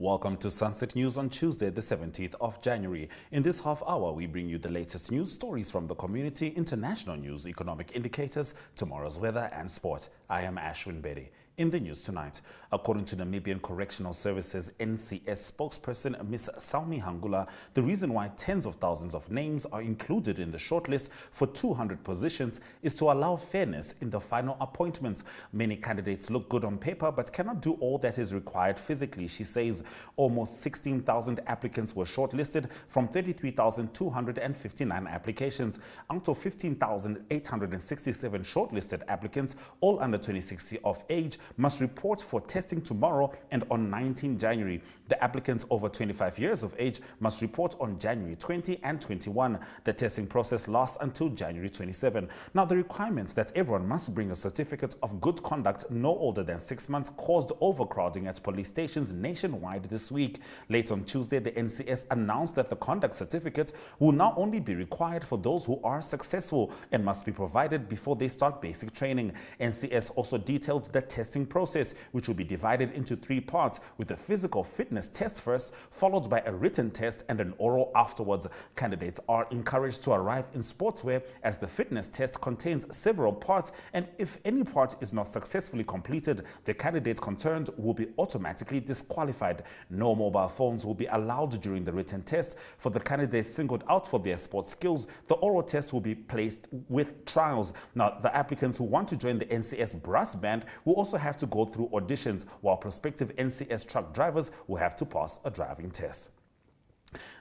Welcome to Sunset News on Tuesday, the 17th of January. In this half hour, we bring you the latest news stories from the community, international news, economic indicators, tomorrow's weather and sport. I am Ashwin Bedi. In the news tonight, according to Namibian Correctional Services NCS spokesperson Ms. Salmi Hangula, the reason why tens of thousands of names are included in the shortlist for 200 positions is to allow fairness in the final appointments. Many candidates look good on paper but cannot do all that is required physically, she says. Almost 16,000 applicants were shortlisted from 33,259 applications. Out of 15,867 shortlisted applicants, all under 26 years of age, must report for testing tomorrow and on 19 January. The applicants over 25 years of age must report on January 20 and 21. The testing process lasts until January 27. Now, the requirements that everyone must bring a certificate of good conduct no older than 6 months caused overcrowding at police stations nationwide this week. Late on Tuesday, the NCS announced that the conduct certificate will now only be required for those who are successful and must be provided before they start basic training. NCS also detailed the testing process, which will be divided into 3 parts, with a physical fitness test first, followed by a written test and an oral afterwards. Candidates are encouraged to arrive in sportswear, as the fitness test contains several parts, and if any part is not successfully completed, the candidate concerned will be automatically disqualified. No mobile phones will be allowed during the written test. For the candidates singled out for their sports skills, the oral test will be placed with trials. Now, the applicants who want to join the NCS brass band will also have to go through auditions, while prospective NCS truck drivers will have to pass a driving test.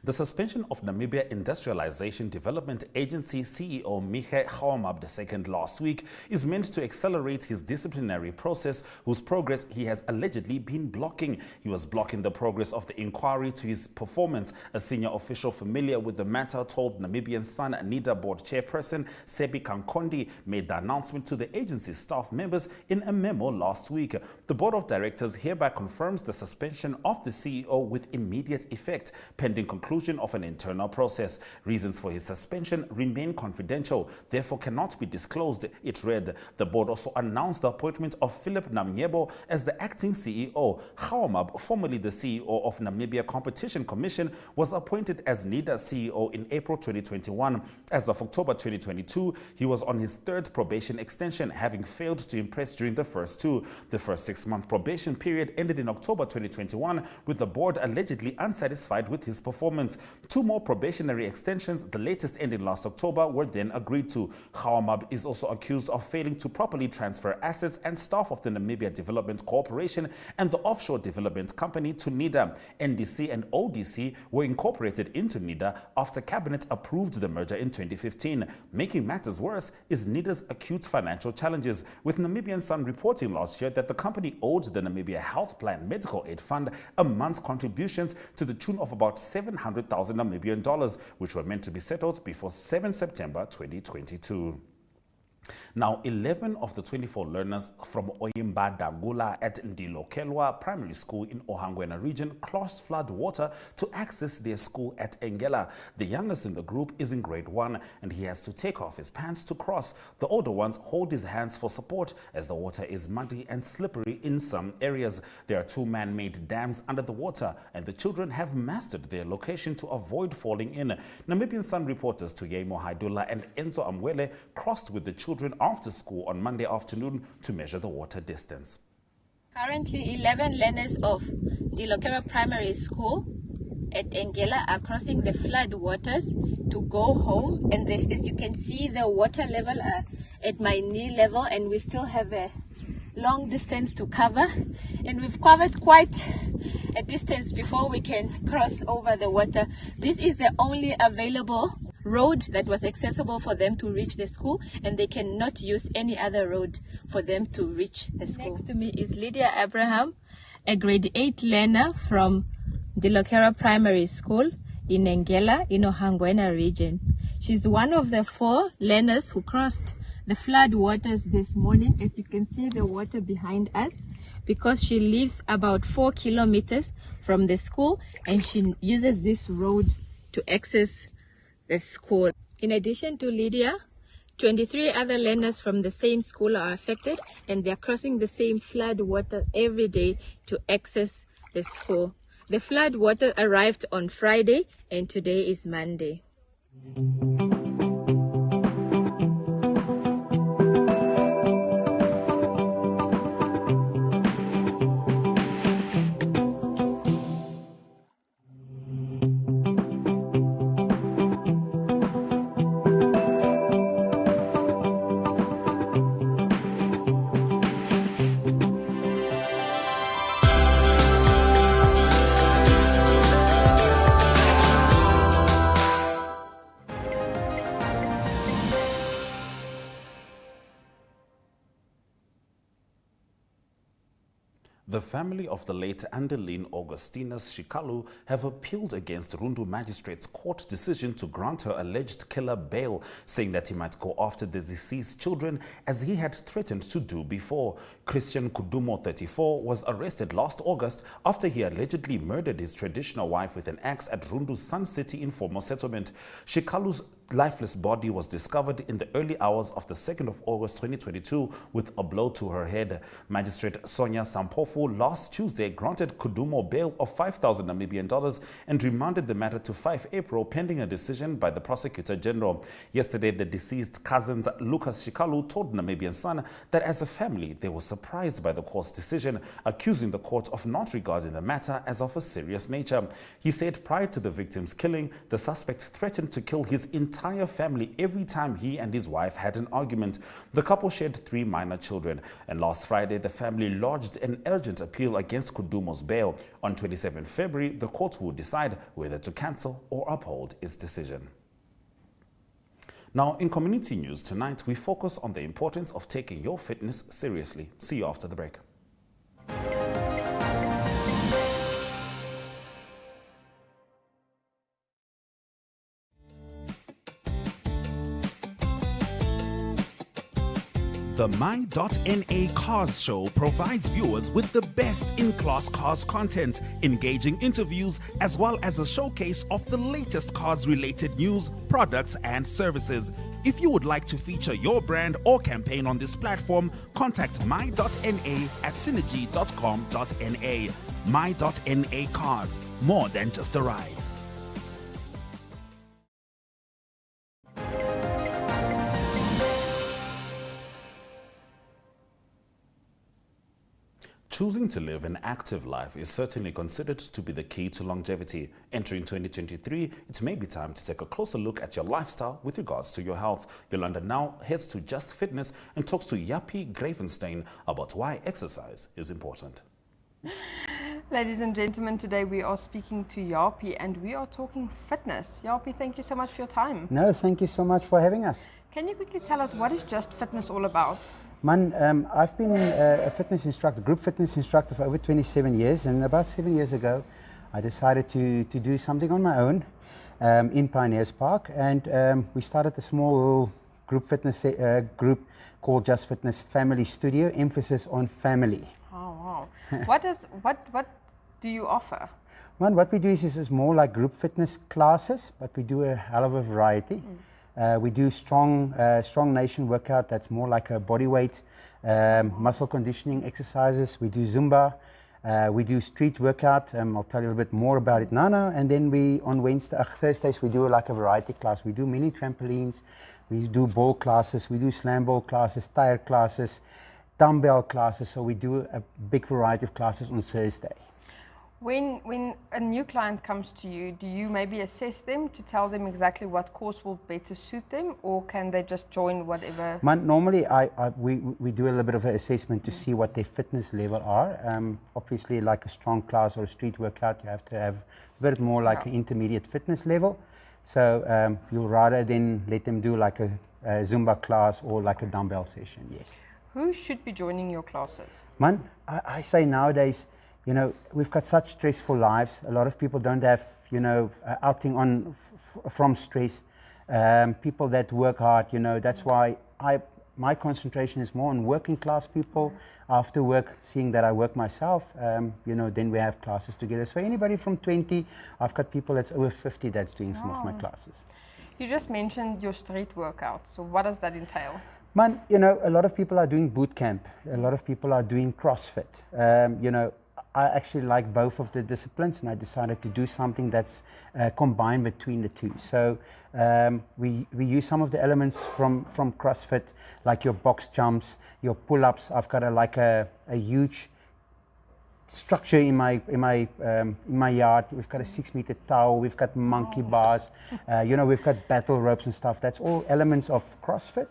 The suspension of Namibia Industrialization Development Agency CEO Michael Gotv II last week is meant to accelerate his disciplinary process, whose progress he has allegedly been blocking. He was blocking the progress of the inquiry to his performance. A senior official familiar with the matter told Namibian Sun NIDA board chairperson Sebi Kankondi made the announcement to the agency's staff members in a memo last week. The board of directors hereby confirms the suspension of the CEO with immediate effect, pending conclusion of an internal process. Reasons for his suspension remain confidential, therefore cannot be disclosed, it read. The board also announced the appointment of Philip Namnyebo as the acting CEO. Gotv, formerly the CEO of Namibia Competition Commission, was appointed as NIDA CEO in April 2021. As of October 2022, he was on his 3rd probation extension, having failed to impress during the first 2. The first 6-month probation period ended in October 2021, with the board allegedly unsatisfied with his performance. 2 more probationary extensions, the latest ending last October, were then agreed to. Gotv is also accused of failing to properly transfer assets and staff of the Namibia Development Corporation and the offshore development company to NIDA. NDC and ODC were incorporated into NIDA after Cabinet approved the merger in 2015. Making matters worse is NIDA's acute financial challenges, with Namibian Sun reporting last year that the company owed the Namibia Health Plan Medical Aid Fund a month's contributions to the tune of about 700,000 Namibian dollars, which were meant to be settled before 7 September 2022. Now, 11 of the 24 learners from Oyimba Dagula at Ndilokelwa Primary School in Ohangwena region crossed flood water to access their school at Engela. The youngest in the group is in grade 1 and he has to take off his pants to cross. The older ones hold his hands for support as the water is muddy and slippery in some areas. There are 2 man-made dams under the water and the children have mastered their location to avoid falling in. Namibian Sun reporters Tuyemo Haidula and Enzo Amwele crossed with the children after school on Monday afternoon to measure the water distance. Currently, 11 learners of the Lokera Primary School at Engela are crossing the flood waters to go home. And this, as you can see, the water level at my knee level, and we still have a long distance to cover. And we've covered quite a distance before we can cross over the water. This is the only available road that was accessible for them to reach the school, and they cannot use any other road for them to reach the school. Next to me is Lydia Abraham, a grade 8 learner from the Lokera Primary School in Engela in Ohangwena region. She's one of the 4 learners who crossed the flood waters this morning. As you can see the water behind us, because she lives about 4 kilometers from the school and she uses this road to access the school. In addition to Lydia, 23 other learners from the same school are affected, and they're crossing the same flood water every day to access the school. The flood water arrived on Friday and today is Monday. The family of the late Anderlin Augustinus Shikalu have appealed against Rundu Magistrates Court decision to grant her alleged killer bail, saying that he might go after the deceased children as he had threatened to do before. Christian Kudumo, 34, was arrested last August after he allegedly murdered his traditional wife with an axe at Rundu's Sun City informal settlement. Shikalu's lifeless body was discovered in the early hours of the 2nd of August 2022 with a blow to her head. Magistrate Sonia Sampofu last Tuesday granted Kudumo bail of 5,000 Namibian dollars and remanded the matter to 5 April pending a decision by the Prosecutor General. Yesterday, the deceased cousins Lucas Shikalu told Namibian Sun that as a family they were surprised by the court's decision, accusing the court of not regarding the matter as of a serious nature. He said prior to the victim's killing, the suspect threatened to kill his entire family every time he and his wife had an argument. The couple shared 3 minor children, and last Friday the family lodged an urgent appeal against Kudumo's bail. On 27 February, the court will decide whether to cancel or uphold its decision. Now, in community news tonight, we focus on the importance of taking your fitness seriously. See you after the break. The My.NA Cars Show provides viewers with the best in-class cars content, engaging interviews, as well as a showcase of the latest cars-related news, products, and services. If you would like to feature your brand or campaign on this platform, contact My.NA at synergy.com.na. My.NA Cars, more than just a ride. Choosing to live an active life is certainly considered to be the key to longevity. Entering 2023, it may be time to take a closer look at your lifestyle with regards to your health. Yolanda now heads to Just Fitness and talks to Yapi Gravenstein about why exercise is important. Ladies and gentlemen, today we are speaking to Yapi and we are talking fitness. Yapi, thank you so much for your time. No, thank you so much for having us. Can you quickly tell us what is Just Fitness all about? Man, I've been a fitness instructor, group fitness instructor for over 27 years, and about 7 years ago I decided to do something on my own in Pioneers Park, and we started a small group fitness group called Just Fitness Family Studio, emphasis on family. Oh wow. What do you offer? Man, what we do is more like group fitness classes, but we do a hell of a variety. We do strong nation workout that's more like a body weight, muscle conditioning exercises. We do Zumba. We do street workout. I'll tell you a little bit more about it now. And then on Thursdays we do like a variety class. We do mini trampolines. We do ball classes. We do slam ball classes, tire classes, dumbbell classes. So we do a big variety of classes on Thursday. When a new client comes to you, do you maybe assess them to tell them exactly what course will better suit them, or can they just join whatever? Normally, we do a little bit of an assessment to see what their fitness level are. Obviously, like a strong class or a street workout, you have to have a bit more like an intermediate fitness level. So you'll rather then let them do like a Zumba class or like a dumbbell session, yes. Who should be joining your classes? Man, I say nowadays, you know, we've got such stressful lives. A lot of people don't have, you know, outing on from stress. People that work hard, you know, that's why my concentration is more on working class people. After work, seeing that I work myself, you know, then we have classes together. So anybody from 20, I've got people that's over 50 that's doing some of my classes. You just mentioned your street workout. So what does that entail? Man, you know, a lot of people are doing boot camp. A lot of people are doing CrossFit. You know, I actually like both of the disciplines, and I decided to do something that's combined between the two. So we use some of the elements from CrossFit, like your box jumps, your pull-ups. I've got a huge structure in my yard. We've got a 6-meter tower. We've got monkey bars. We've got battle ropes and stuff. That's all elements of CrossFit.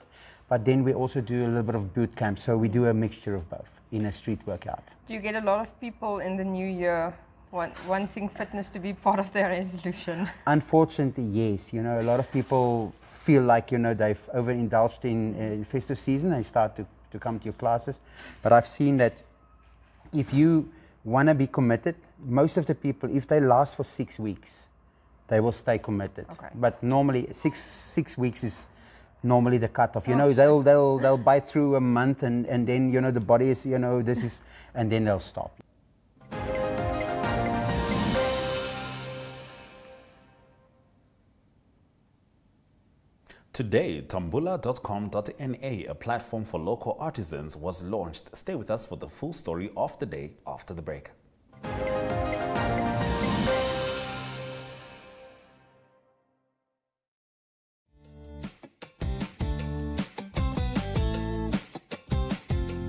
But then we also do a little bit of boot camp. So we do a mixture of both in a street workout. Do you get a lot of people in the new year wanting fitness to be part of their resolution? Unfortunately, yes. A lot of people feel like, they've overindulged in festive season and start to come to your classes. But I've seen that if you want to be committed, most of the people, if they last for 6 weeks, they will stay committed. Okay. But normally six weeks is normally the cutoff. They'll bite through a month and then the body is this is, and then they'll stop. Today, tambula.com.na, a platform for local artisans, was launched. Stay with us for the full story of the day after the break.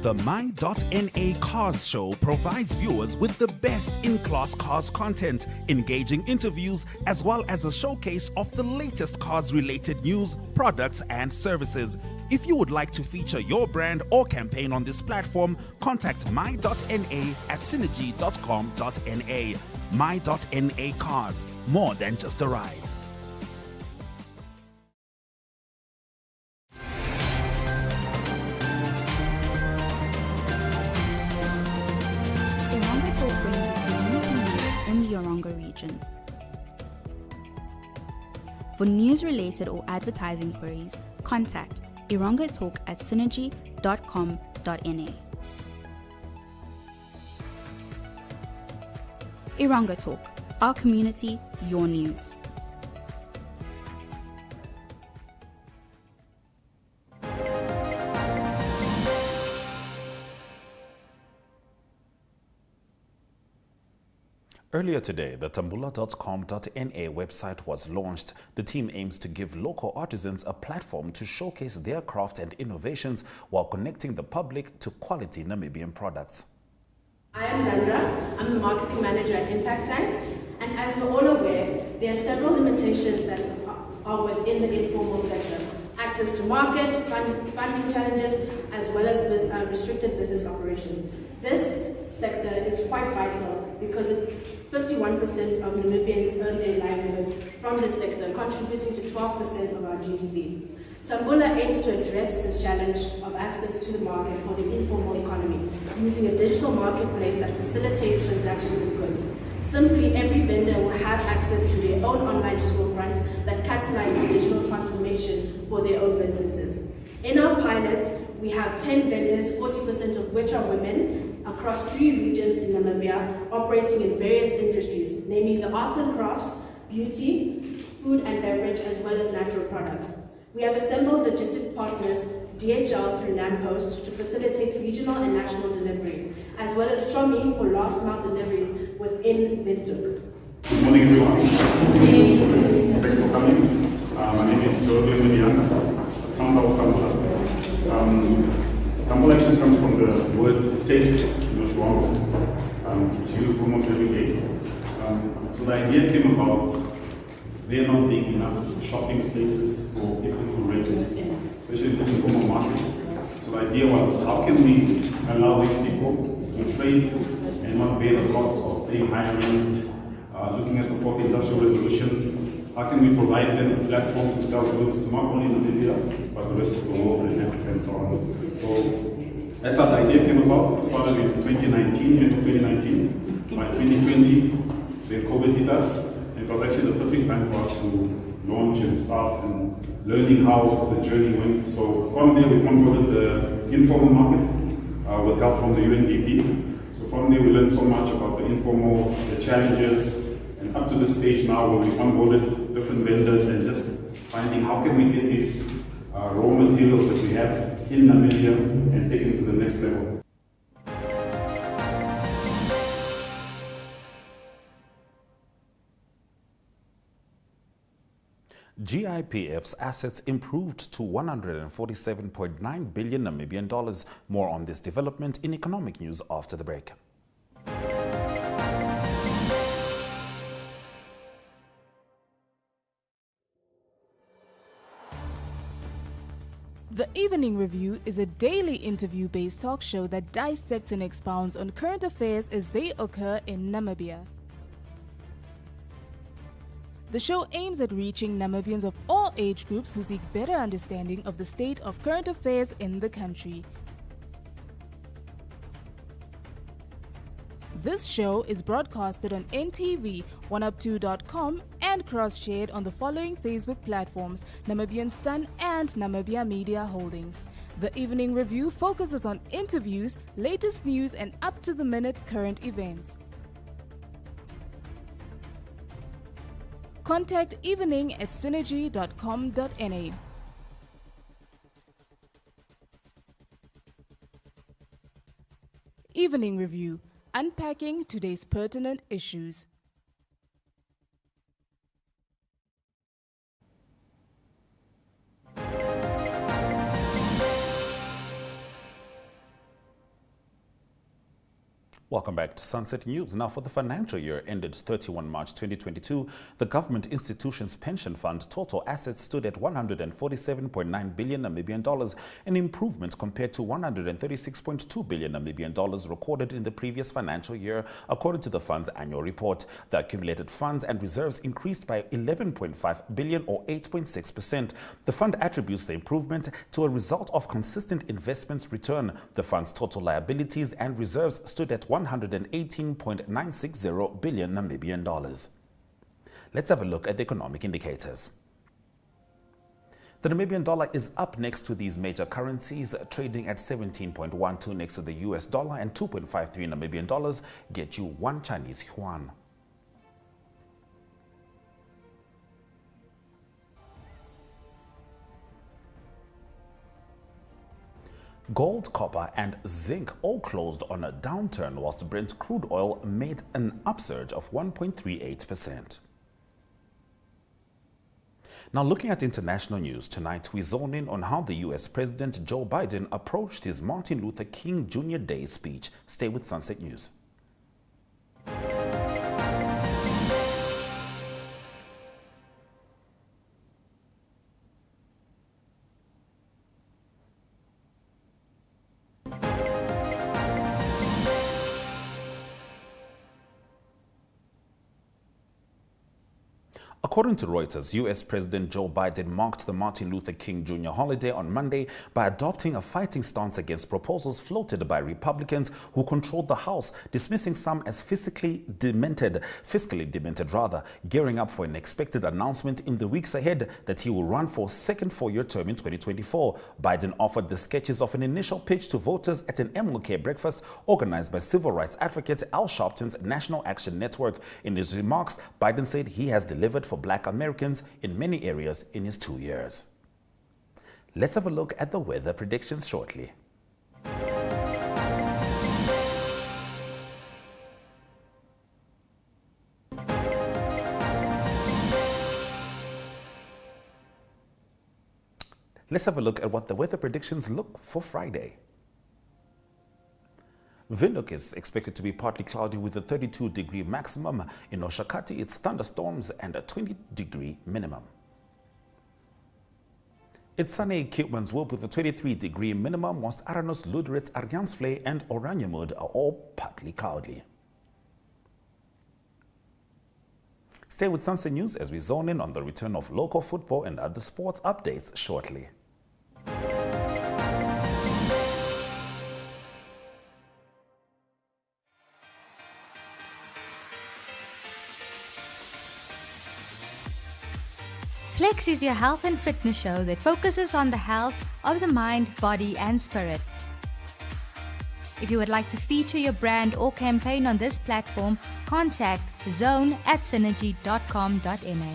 The My.NA Cars Show provides viewers with the best in-class cars content, engaging interviews, as well as a showcase of the latest cars-related news, products, and services. If you would like to feature your brand or campaign on this platform, contact My.NA at synergy.com.na. My.NA Cars, more than just a ride. Region. For news-related or advertising queries, contact Irongo Talk at synergy.com.na. Irongo Talk, our community, your news. Earlier today, the tambula.com.na website was launched. The team aims to give local artisans a platform to showcase their craft and innovations while connecting the public to quality Namibian products. I am Zandra. I'm the marketing manager at Impact Tank. And as we're all aware, there are several limitations that are within the informal sector. Access to market, funding challenges, as well as with restricted business operations. This sector is quite vital because 51% of Namibians earn their livelihood from this sector, contributing to 12% of our GDP. Tambula aims to address this challenge of access to the market for the informal economy, using a digital marketplace that facilitates transactions of goods. Simply, every vendor will have access to their own online storefront that catalyzes digital transformation for their own businesses. In our pilot, we have 10 vendors, 40% of which are women, across 3 regions in Namibia, operating in various industries, namely the arts and crafts, beauty, food and beverage, as well as natural products. We have assembled logistic partners, DHL through NAMPost, to facilitate regional and national delivery, as well as Shomi for last mile deliveries within Windhoek. Good morning, everyone. Thanks for coming. My name is Gotv, founder of Tambula. Tambula actually comes from the word take, Shwango. It's used almost every day. So the idea came about there not being enough shopping spaces for people to rent, especially in the informal market. So the idea was, how can we allow these people to trade and not bear the cost of paying high rent, looking at the 4th Industrial Revolution? How can we provide them a platform to sell goods not only in Namibia, but the rest of the world and Africa and so on? So that's how the idea came about. It started in 2019, end of 2019. By 2020, then COVID hit us. It was actually the perfect time for us to launch and start and learning how the journey went. So from there, we onboarded the informal market with help from the UNDP. So from there, we learned so much about the informal, the challenges, and up to the stage now where we onboarded different vendors and just finding how can we get these raw materials that we have in Namibia and take them to the next level. GIPF's assets improved to 147.9 billion Namibian dollars. More on this development in economic news after the break. The Evening Review is a daily interview-based talk show that dissects and expounds on current affairs as they occur in Namibia. The show aims at reaching Namibians of all age groups who seek better understanding of the state of current affairs in the country. This show is broadcasted on NTV, Oneuptwo.com, and cross-shared on the following Facebook platforms: Namibian Sun and Namibia Media Holdings. The Evening Review focuses on interviews, latest news, and up-to-the-minute current events. Contact evening at synergy.com.na. Evening Review, unpacking today's pertinent issues. Welcome back to Sunset News. Now, for the financial year ended 31 March 2022, the Government Institutions Pension Fund total assets stood at 147.9 billion Namibian dollars, an improvement compared to 136.2 billion Namibian dollars recorded in the previous financial year, according to the fund's annual report. The accumulated funds and reserves increased by 11.5 billion or 8.6%. The fund attributes the improvement to a result of consistent investments return. The fund's total liabilities and reserves stood at 118.960 billion Namibian dollars. Let's have a look at the economic indicators. The Namibian dollar is up next to these major currencies, trading at 17.12 next to the US dollar, and 2.53 Namibian dollars get you 1 Chinese yuan. Gold, copper, and zinc all closed on a downturn, whilst Brent crude oil made an upsurge of 1.38%. Now, looking at international news tonight, we zone in on how the US President Joe Biden approached his Martin Luther King Jr. Day speech. Stay with Sunset News. According to Reuters, US President Joe Biden marked the Martin Luther King Jr. holiday on Monday by adopting a fighting stance against proposals floated by Republicans who controlled the House, dismissing some as fiscally demented, gearing up for an expected announcement in the weeks ahead that he will run for a second four-year term in 2024. Biden offered the sketches of an initial pitch to voters at an MLK breakfast organized by civil rights advocate Al Sharpton's National Action Network. In his remarks, Biden said he has delivered for Black Americans in many areas in his 2 years. Let's have a look at the weather predictions shortly. Let's have a look at what the weather predictions look for Friday. Windhoek is expected to be partly cloudy with a 32-degree maximum. In Oshakati, it's thunderstorms and a 20-degree minimum. It's sunny in Kitwanswoop with a 23-degree minimum, whilst Aranos, Luderitz, Arjansvlei and Oranjemund are all partly cloudy. Stay with Sunset News as we zone in on the return of local football and other sports updates shortly. Flex is your health and fitness show that focuses on the health of the mind, body and spirit. If you would like to feature your brand or campaign on this platform, contact zone@synergy.com.na.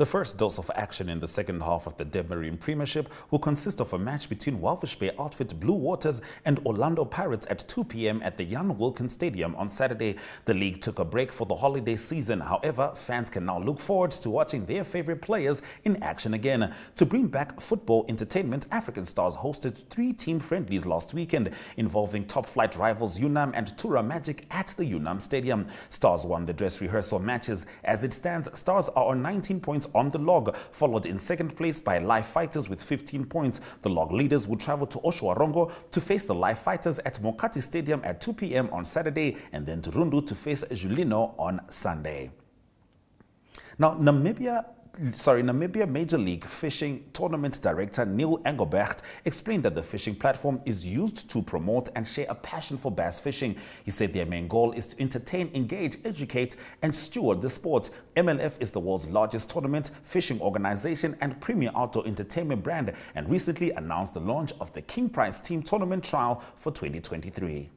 The first dose of action in the second half of the Dstv Premiership will consist of a match between Walvish Bay outfit Blue Waters and Orlando Pirates at 2 p.m. at the Jan Wilkins Stadium on Saturday. The league took a break for the holiday season. However, fans can now look forward to watching their favorite players in action again. To bring back football entertainment, African Stars hosted 3 team friendlies last weekend involving top-flight rivals Unam and Tura Magic at the Unam Stadium. Stars won the dress rehearsal matches. As it stands, Stars are on 19 points on the log, followed in second place by Live Fighters with 15 points. The log leaders will travel to Oshuarongo to face the Live Fighters at Mokati Stadium at 2 p.m. on Saturday, and then to Rundu to face Julino on Sunday. Now, Namibia Major League Fishing Tournament Director Neil Engelbrecht explained that the fishing platform is used to promote and share a passion for bass fishing. He said their main goal is to entertain, engage, educate, and steward the sport. MLF is the world's largest tournament, fishing organization, and premier outdoor entertainment brand, and recently announced the launch of the King Prize Team Tournament Trial for 2023.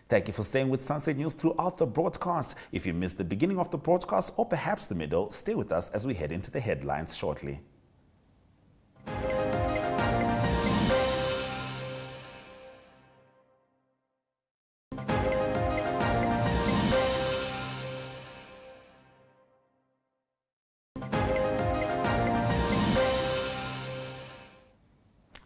Thank you for staying with Sunset News throughout the broadcast. If you missed the beginning of the broadcast or perhaps the middle, stay with us as we head into the headlines shortly.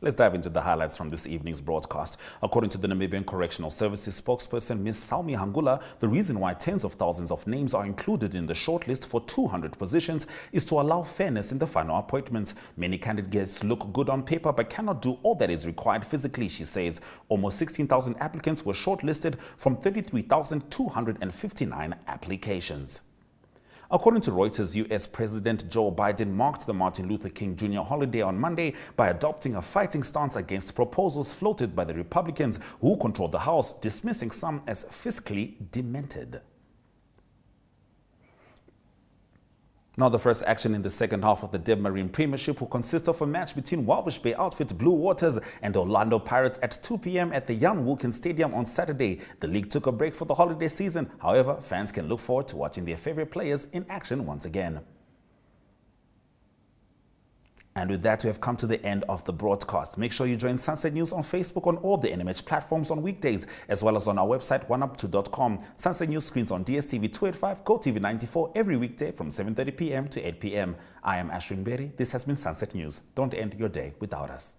Let's dive into the highlights from this evening's broadcast. According to the Namibian Correctional Services spokesperson, Ms. Salmi Hangula, the reason why tens of thousands of names are included in the shortlist for 200 positions is to allow fairness in the final appointments. Many candidates look good on paper but cannot do all that is required physically, she says. Almost 16,000 applicants were shortlisted from 33,259 applications. According to Reuters, U.S. President Joe Biden marked the Martin Luther King Jr. holiday on Monday by adopting a fighting stance against proposals floated by the Republicans who control the House, dismissing some as fiscally demented. Now, the first action in the second half of the Dstv Premiership will consist of a match between Walvish Bay outfit Blue Waters and Orlando Pirates at 2 p.m. at the Jan Wilkins Stadium on Saturday. The league took a break for the holiday season. However, fans can look forward to watching their favorite players in action once again. And with that, we have come to the end of the broadcast. Make sure you join Sunset News on Facebook on all the NMH platforms on weekdays, as well as on our website, Oneuptwo.com. Sunset News screens on Dstv 285, Gotv 94 every weekday from 7:30 p.m. to 8 p.m. I am Ashwin Berry. This has been Sunset News. Don't end your day without us.